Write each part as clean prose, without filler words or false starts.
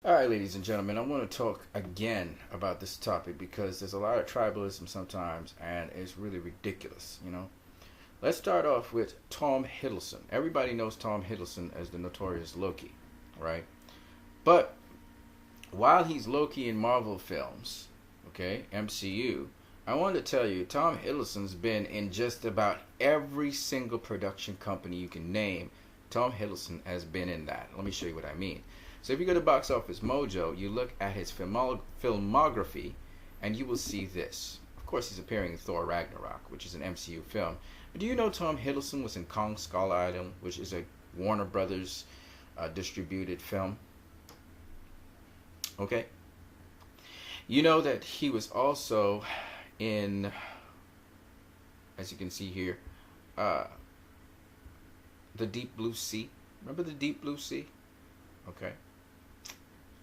All right, ladies and gentlemen, I want to talk again about this topic because there's a lot of tribalism sometimes, and it's really ridiculous. Let's start off with Tom Hiddleston. Everybody knows Tom Hiddleston as the notorious Loki, right? But while he's Loki in Marvel films, okay, MCU, I wanted to tell you, Tom Hiddleston's been in just about every single production company you can name. Tom Hiddleston has been in that. Let me show you what I mean. So if you go to Box Office Mojo, you look at his filmography, and you will see this. Of course, he's appearing in Thor Ragnarok, which is an MCU film. But do you know Tom Hiddleston was in Kong Skull Island, which is a Warner Brothers distributed film? Okay. You know that he was also in, as you can see here, the Deep Blue Sea. Remember the Deep Blue Sea? Okay.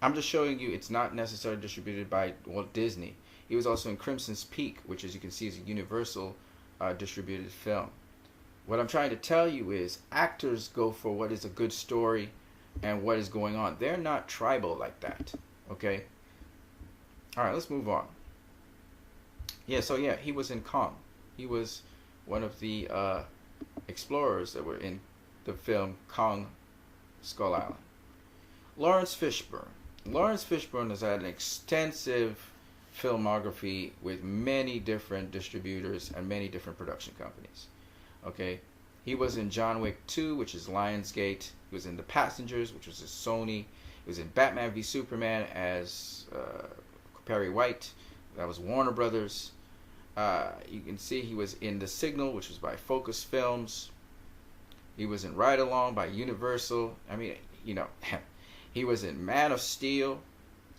I'm just showing you it's not necessarily distributed by Walt Disney. He was also in Crimson's Peak, which, as you can see, is a Universal distributed film. What I'm trying to tell you is actors go for what is a good story and what is going on. They're not tribal like that. Okay? All right, let's move on. Yeah, he was in Kong. He was one of the explorers that were in the film Kong Skull Island. Lawrence Fishburne. Lawrence Fishburne has had an extensive filmography with many different distributors and many different production companies. Okay, he was in John Wick 2, which is Lionsgate. He was in The Passengers, which was a Sony. He was in Batman v Superman as Perry White. That was Warner Brothers. You can see he was in The Signal, which was by Focus Films. He was in Ride Along by Universal. I mean, he was in Man of Steel.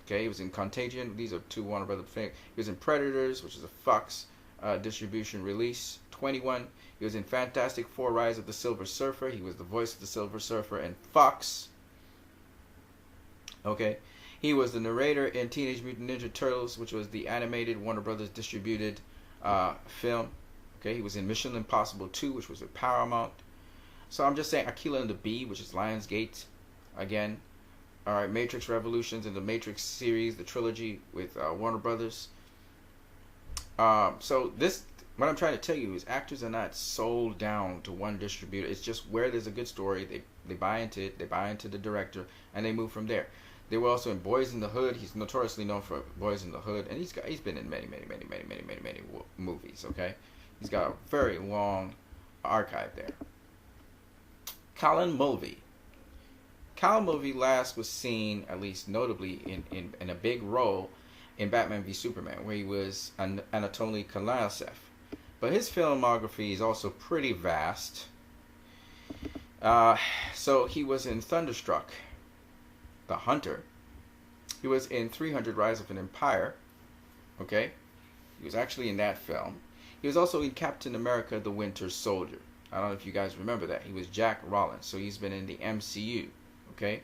Okay, he was in Contagion. These are two Warner Brothers things. He was in Predators, which is a Fox distribution release. 21. He was in Fantastic Four: Rise of the Silver Surfer. He was the voice of the Silver Surfer in Fox. Okay, he was the narrator in Teenage Mutant Ninja Turtles, which was the animated Warner Brothers distributed film. Okay, he was in Mission Impossible 2, which was with Paramount. So I'm just saying, Aquila and the Bee, which is Lionsgate, again. All right, Matrix Revolutions and the Matrix series, the trilogy with Warner Brothers. So this, what I'm trying to tell you is actors are not sold down to one distributor. It's just where there's a good story, they buy into it, they buy into the director, and they move from there. They were also in Boys in the Hood. He's notoriously known for Boys in the Hood, and he's been in many movies. Okay, he's got a very long archive there. Colin Mulvey. Colin Mulvey last was seen, at least notably, in a big role in Batman v Superman, where he was Anatoly Kalasev. But his filmography is also pretty vast. So he was in Thunderstruck, The Hunter. He was in 300: Rise of an Empire. Okay? He was actually in that film. He was also in Captain America: The Winter Soldier. I don't know if you guys remember that. He was Jack Rollins. So he's been in the MCU. Okay?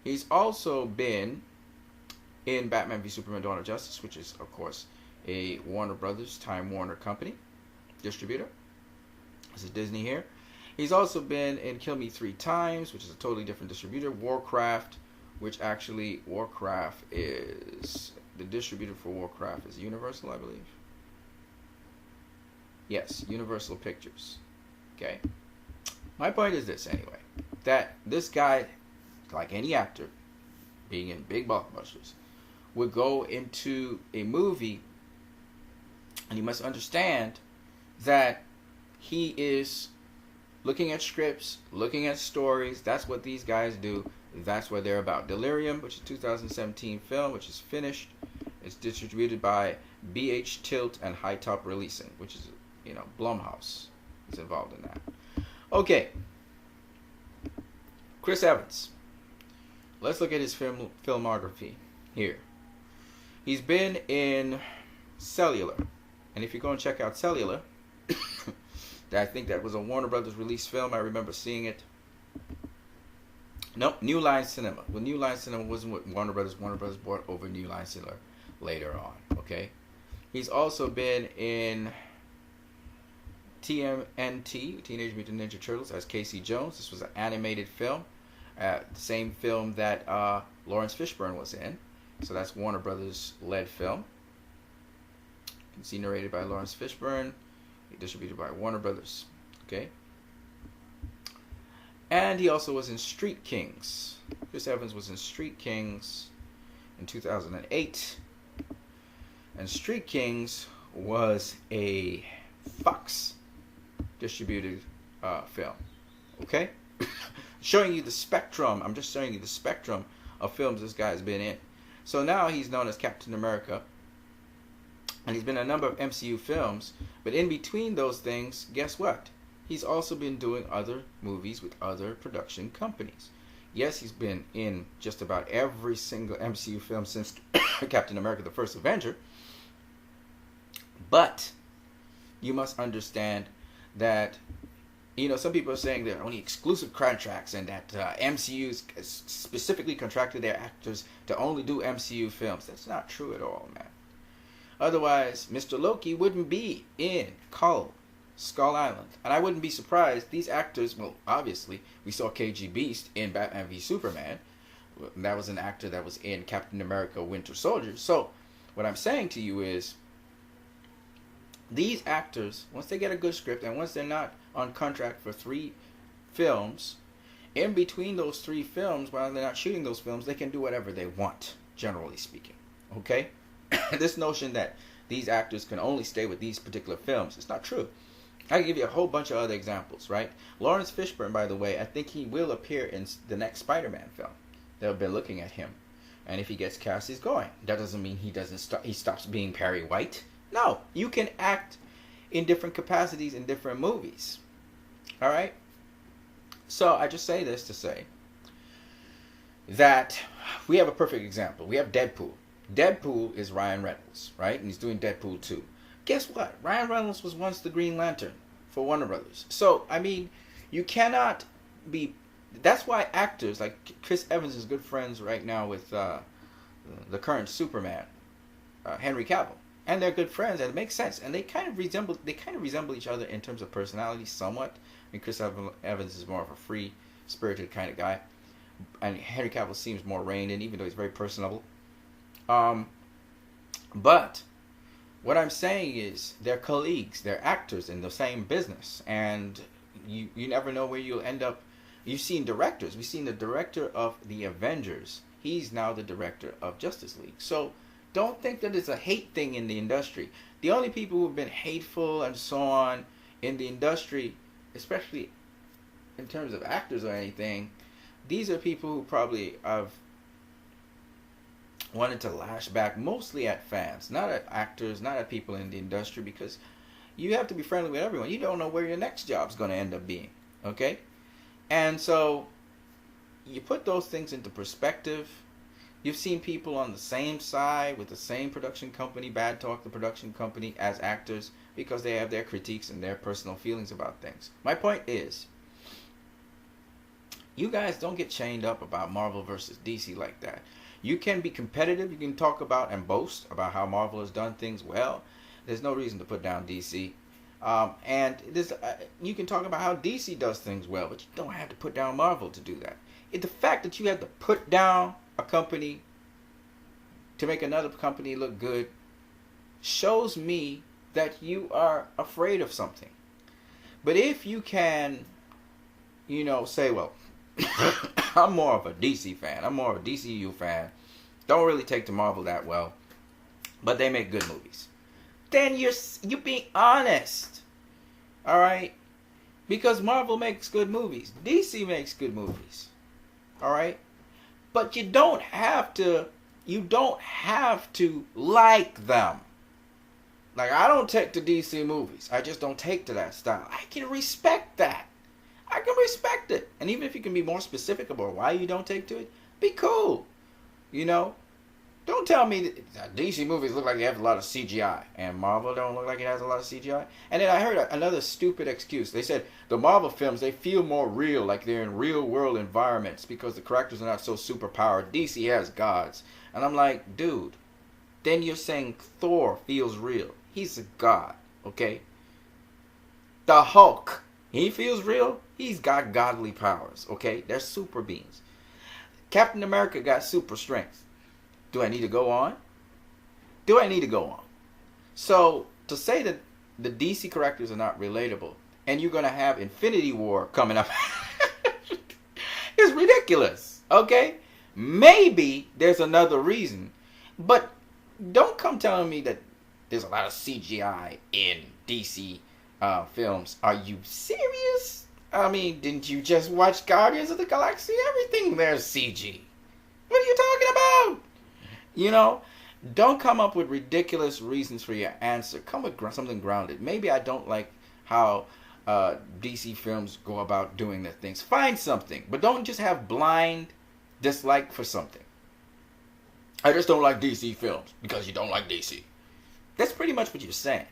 He's also been in Batman v Superman: Dawn of Justice, which is, of course, a Warner Brothers, Time Warner company, distributor. This is Disney here. He's also been in Kill Me Three Times, which is a totally different distributor. Warcraft, which actually, Warcraft is, the distributor for Warcraft is Universal, I believe. Yes, Universal Pictures. Okay. My point is this, anyway, that this guy, like any actor, being in big blockbusters, would go into a movie, and you must understand that he is looking at scripts, looking at stories. That's what these guys do. That's what they're about. Delirium, which is a 2017 film, which is finished. It's distributed by BH Tilt and High Top Releasing, which is, Blumhouse is involved in that. Okay. Chris Evans. Let's look at his filmography here. He's been in Cellular. And if you go and check out Cellular, I think that was a Warner Brothers release film. I remember seeing it. Nope, New Line Cinema. Well, New Line Cinema wasn't with Warner Brothers. Warner Brothers bought over New Line Cinema later on. Okay. He's also been in TMNT, Teenage Mutant Ninja Turtles, as Casey Jones. This was an animated film. The same film that Lawrence Fishburne was in. So that's Warner Brothers led film. You can see narrated by Lawrence Fishburne, distributed by Warner Brothers. Okay. And he also was in Street Kings. Chris Evans was in Street Kings in 2008. And Street Kings was a Fox distributed film. Okay? Showing you the spectrum. I'm just showing you the spectrum of films this guy's been in. So now he's known as Captain America. And he's been in a number of MCU films. But in between those things, guess what? He's also been doing other movies with other production companies. Yes, he's been in just about every single MCU film since Captain America: The First Avenger. But you must understand that, some people are saying there are only exclusive contracts and that MCU specifically contracted their actors to only do MCU films. That's not true at all, man. Otherwise, Mr. Loki wouldn't be in Skull Island. And I wouldn't be surprised. These actors, well, obviously, we saw KG Beast in Batman v Superman. That was an actor that was in Captain America: Winter Soldier. So, what I'm saying to you is, these actors, once they get a good script, and once they're not on contract for 3 films, in between those 3 films, while they're not shooting those films, they can do whatever they want, generally speaking. Okay? This notion that these actors can only stay with these particular films, it's not true. I can give you a whole bunch of other examples, right? Lawrence Fishburne, by the way, I think he will appear in the next Spider-Man film. They'll be looking at him. And if he gets cast, he's going. That doesn't mean he stops being Perry White. No, you can act in different capacities in different movies. All right? So I just say this to say that we have a perfect example. We have Deadpool. Deadpool is Ryan Reynolds, right? And he's doing Deadpool 2. Guess what? Ryan Reynolds was once the Green Lantern for Warner Brothers. So, I mean, you cannot be... That's why actors like Chris Evans is good friends right now with the current Superman, Henry Cavill. And they're good friends, and it makes sense. And they kind of resemble each other in terms of personality somewhat. I mean, Chris Evans is more of a free-spirited kind of guy. And Henry Cavill seems more reined in, even though he's very personable. But what I'm saying is they're colleagues, they're actors in the same business, and you never know where you'll end up. You've seen directors. We've seen the director of the Avengers. He's now the director of Justice League. So don't think that it's a hate thing in the industry. The only people who've been hateful and so on in the industry, especially in terms of actors or anything, these are people who probably have wanted to lash back mostly at fans, not at actors, not at people in the industry, because you have to be friendly with everyone. You don't know where your next job's going to end up being, okay? And so you put those things into perspective. You've seen people on the same side with the same production company bad talk the production company as actors because they have their critiques and their personal feelings about things. My point is, you guys don't get chained up about Marvel versus DC like that. You can be competitive. You can talk about and boast about how Marvel has done things well. There's no reason to put down DC. And you can talk about how DC does things well, but you don't have to put down Marvel to do that. The fact that you have to put down a company to make another company look good shows me that you are afraid of something. But if you can, say, well, I'm more of a DC fan. I'm more of a DCEU fan. Don't really take to Marvel that well, but they make good movies. Then you're being honest, all right? Because Marvel makes good movies. DC makes good movies, all right? But you don't have to like them. Like, I don't take to DC movies. I just don't take to that style. I can respect that. I can respect it. And even if you can be more specific about why you don't take to it, be cool. Don't tell me that DC movies look like they have a lot of CGI and Marvel don't look like it has a lot of CGI. And then I heard another stupid excuse. They said the Marvel films, they feel more real, like they're in real world environments because the characters are not so super powered. DC has gods. And I'm like, dude, then you're saying Thor feels real. He's a god, okay? The Hulk, he feels real. He's got godly powers, okay? They're super beings. Captain America got super strength. Do I need to go on? Do I need to go on? So, to say that the DC characters are not relatable, and you're going to have Infinity War coming up, is ridiculous. Okay? Maybe there's another reason, but don't come telling me that there's a lot of CGI in DC films. Are you serious? I mean, didn't you just watch Guardians of the Galaxy? Everything there's CG. What are you talking about? You know, don't come up with ridiculous reasons for your answer. Come with something grounded. Maybe I don't like how DC films go about doing their things. Find something, but don't just have blind dislike for something. I just don't like DC films because you don't like DC. That's pretty much what you're saying.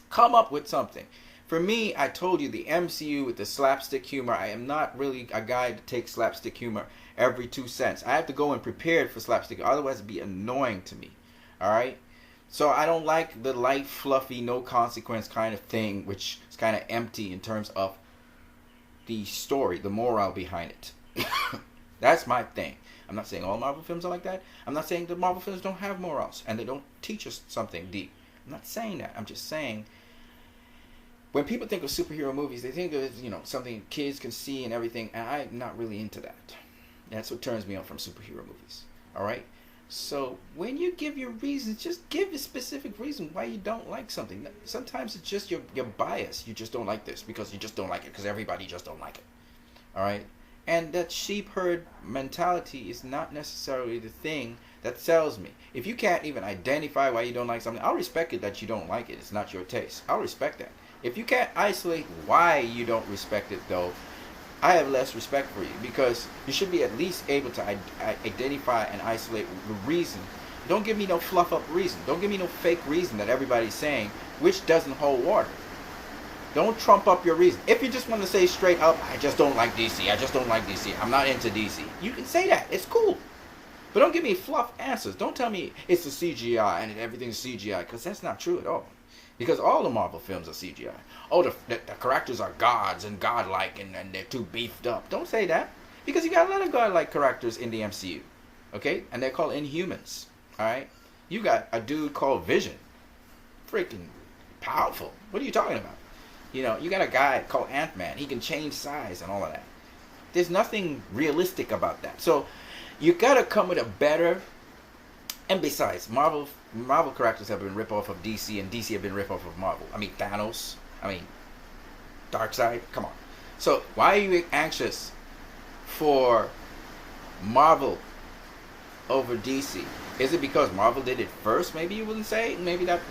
Come up with something. For me, I told you the MCU with the slapstick humor, I am not really a guy to take slapstick humor every 2 cents. I have to go in prepared for slapstick, otherwise it'd be annoying to me. Alright? So I don't like the light, fluffy, no consequence kind of thing, which is kind of empty in terms of the story, the morale behind it. That's my thing. I'm not saying all Marvel films are like that. I'm not saying the Marvel films don't have morals and they don't teach us something deep. I'm not saying that. I'm just saying when people think of superhero movies, they think of, you know, something kids can see and everything, and I'm not really into that. That's what turns me off from superhero movies. All right? So when you give your reasons, just give a specific reason why you don't like something. Sometimes it's just your bias. You just don't like this because you just don't like it because everybody just don't like it. All right? And that sheep herd mentality is not necessarily the thing that sells me. If you can't even identify why you don't like something, I'll respect it that you don't like it. It's not your taste. I'll respect that. If you can't isolate why you don't respect it, though, I have less respect for you, because you should be at least able to identify and isolate the reason. Don't give me no fluff up reason. Don't give me no fake reason that everybody's saying, which doesn't hold water. Don't trump up your reason. If you just want to say straight up, I just don't like DC. I just don't like DC. I'm not into DC. You can say that. It's cool. But don't give me fluff answers. Don't tell me it's the CGI and everything's CGI, because that's not true at all. Because all the Marvel films are CGI. Oh, the characters are gods and godlike and they're too beefed up. Don't say that. Because you got a lot of godlike characters in the MCU. Okay? And they're called Inhumans. Alright? You got a dude called Vision. Freaking powerful. What are you talking about? You know, you got a guy called Ant-Man. He can change size and all of that. There's nothing realistic about that. So, you got to come with a better... And besides, Marvel characters have been ripped off of DC, and DC have been ripped off of Marvel. I mean, Thanos. I mean, Darkseid. Come on. So, why are you anxious for Marvel over DC? Is it because Marvel did it first? Maybe you wouldn't say. Maybe that...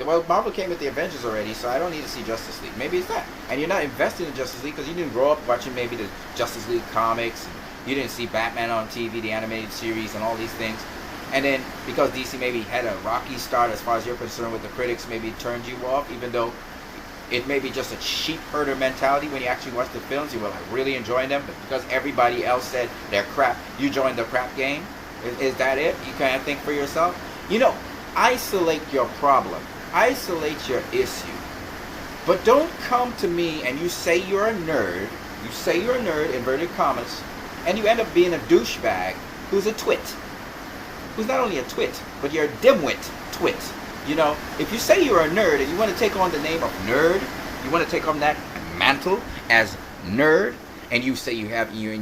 Well, Marvel came with the Avengers already, so I don't need to see Justice League. Maybe it's that. And you're not invested in Justice League because you didn't grow up watching maybe the Justice League comics. And you didn't see Batman on TV, the animated series, and all these things. And then because DC maybe had a rocky start as far as you're concerned with the critics, maybe it turned you off, even though it may be just a sheep herder mentality. When you actually watch the films, you were like really enjoying them, but because everybody else said they're crap, you joined the crap game. Is that it? You can't think for yourself? You know, isolate your problem. Isolate your issue. But don't come to me and you say you're a nerd. You say you're a nerd, inverted commas, and you end up being a douchebag who's a twit. Who's not only a twit, but you're a dimwit twit. You know, if you say you're a nerd and you want to take on the name of nerd, you want to take on that mantle as nerd, and you say you have your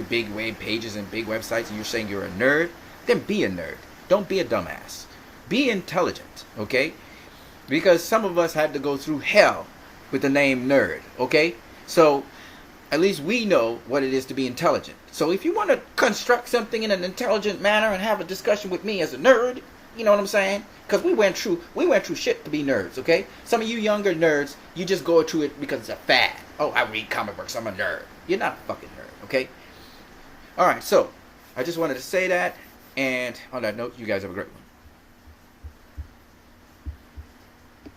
big web pages and big websites and you're saying you're a nerd, then be a nerd. Don't be a dumbass. Be intelligent, okay? Because some of us had to go through hell with the name nerd, okay? So, at least we know what it is to be intelligent. So if you want to construct something in an intelligent manner and have a discussion with me as a nerd, you know what I'm saying? Because we went through shit to be nerds, okay? Some of you younger nerds, you just go through it because it's a fad. Oh, I read comic books, I'm a nerd. You're not a fucking nerd, okay? Alright, so, I just wanted to say that, and on that note, you guys have a great one.